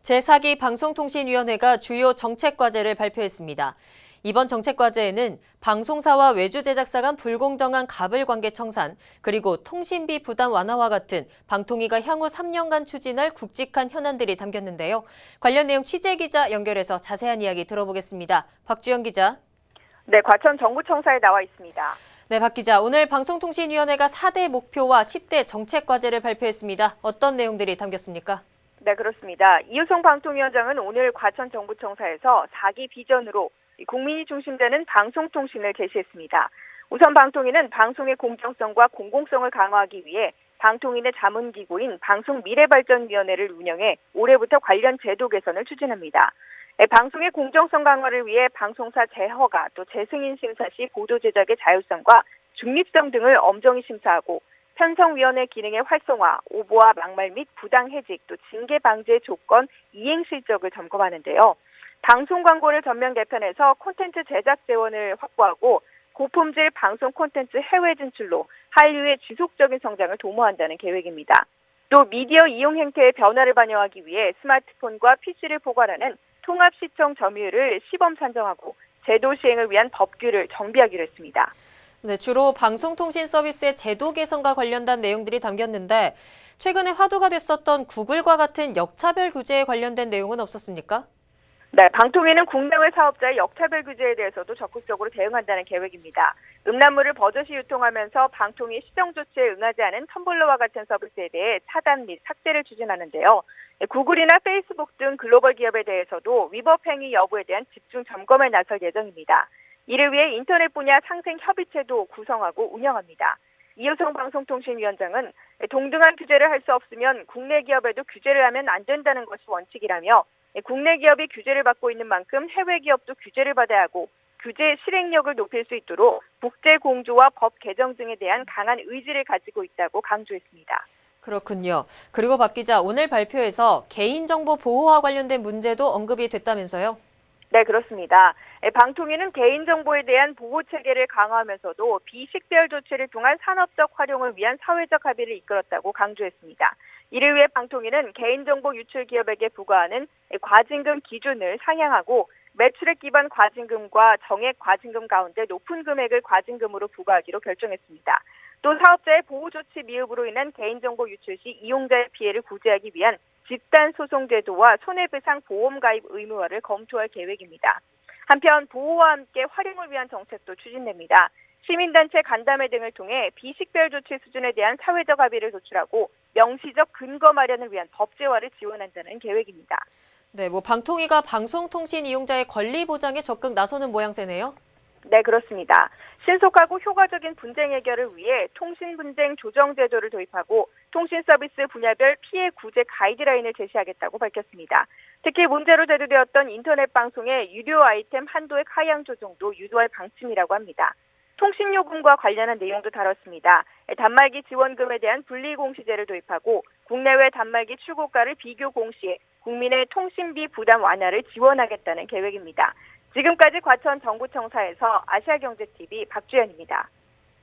제4기 방송통신위원회가 주요 정책과제를 발표했습니다. 이번 정책과제에는 방송사와 외주 제작사 간 불공정한 가불관계 청산, 그리고 통신비 부담 완화와 같은 방통위가 향후 3년간 추진할 굵직한 현안들이 담겼는데요. 관련 내용 취재기자 연결해서 자세한 이야기 들어보겠습니다. 박주영 기자. 네, 과천 정부청사에 나와 있습니다. 네, 박 기자. 오늘 방송통신위원회가 4대 목표와 10대 정책과제를 발표했습니다. 어떤 내용들이 담겼습니까? 네, 그렇습니다. 이유성 방통위원장은 오늘 과천 정부청사에서 4기 비전으로 국민이 중심되는 방송통신을 제시했습니다. 우선 방통위는 방송의 공정성과 공공성을 강화하기 위해 방통위의 자문기구인 방송미래발전위원회를 운영해 올해부터 관련 제도 개선을 추진합니다. 방송의 공정성 강화를 위해 방송사 재허가 또 재승인 심사 시 보도 제작의 자율성과 중립성 등을 엄정히 심사하고 편성위원회 기능의 활성화, 오보와 막말 및 부당해직, 또 징계 방제 조건 이행 실적을 점검하는데요. 방송 광고를 전면 개편해서 콘텐츠 제작 재원을 확보하고 고품질 방송 콘텐츠 해외 진출로 한류의 지속적인 성장을 도모한다는 계획입니다. 또 미디어 이용 행태의 변화를 반영하기 위해 스마트폰과 PC를 포괄하는 통합 시청 점유율을 시범 산정하고 제도 시행을 위한 법규를 정비하기로 했습니다. 네, 주로 방송통신 서비스의 제도 개선과 관련된 내용들이 담겼는데 최근에 화두가 됐었던 구글과 같은 역차별 규제에 관련된 내용은 없었습니까? 네, 방통위는 국내외 사업자의 역차별 규제에 대해서도 적극적으로 대응한다는 계획입니다. 음란물을 버젓이 유통하면서 방통위 시정 조치에 응하지 않은 텀블러와 같은 서비스에 대해 차단 및 삭제를 추진하는데요. 구글이나 페이스북 등 글로벌 기업에 대해서도 위법 행위 여부에 대한 집중 점검에 나설 예정입니다. 이를 위해 인터넷 분야 상생 협의체도 구성하고 운영합니다. 이유성 방송통신위원장은 동등한 규제를 할 수 없으면 국내 기업에도 규제를 하면 안 된다는 것이 원칙이라며 국내 기업이 규제를 받고 있는 만큼 해외 기업도 규제를 받아야 하고 규제 실행력을 높일 수 있도록 국제 공조와 법 개정 등에 대한 강한 의지를 가지고 있다고 강조했습니다. 그렇군요. 그리고 박 기자, 오늘 발표에서 개인정보 보호와 관련된 문제도 언급이 됐다면서요? 네, 그렇습니다. 방통위는 개인정보에 대한 보호체계를 강화하면서도 비식별 조치를 통한 산업적 활용을 위한 사회적 합의를 이끌었다고 강조했습니다. 이를 위해 방통위는 개인정보 유출 기업에게 부과하는 과징금 기준을 상향하고 매출액 기반 과징금과 정액 과징금 가운데 높은 금액을 과징금으로 부과하기로 결정했습니다. 또 사업자의 보호조치 미흡으로 인한 개인정보 유출 시 이용자의 피해를 구제하기 위한 집단소송제도와 손해배상 보험 가입 의무화를 검토할 계획입니다. 한편 보호와 함께 활용을 위한 정책도 추진됩니다. 시민단체 간담회 등을 통해 비식별 조치 수준에 대한 사회적 합의를 도출하고 명시적 근거 마련을 위한 법제화를 지원한다는 계획입니다. 네, 방통위가 방송통신 이용자의 권리 보장에 적극 나서는 모양새네요. 네, 그렇습니다. 신속하고 효과적인 분쟁 해결을 위해 통신분쟁 조정제도를 도입하고 통신서비스 분야별 피해 구제 가이드라인을 제시하겠다고 밝혔습니다. 특히 문제로 제기되었던 인터넷 방송의 유료 아이템 한도액 하향 조정도 유도할 방침이라고 합니다. 통신요금과 관련한 내용도 다뤘습니다. 단말기 지원금에 대한 분리공시제를 도입하고 국내외 단말기 출고가를 비교 공시해 국민의 통신비 부담 완화를 지원하겠다는 계획입니다. 지금까지 과천 정부청사에서 아시아경제TV 박주연입니다.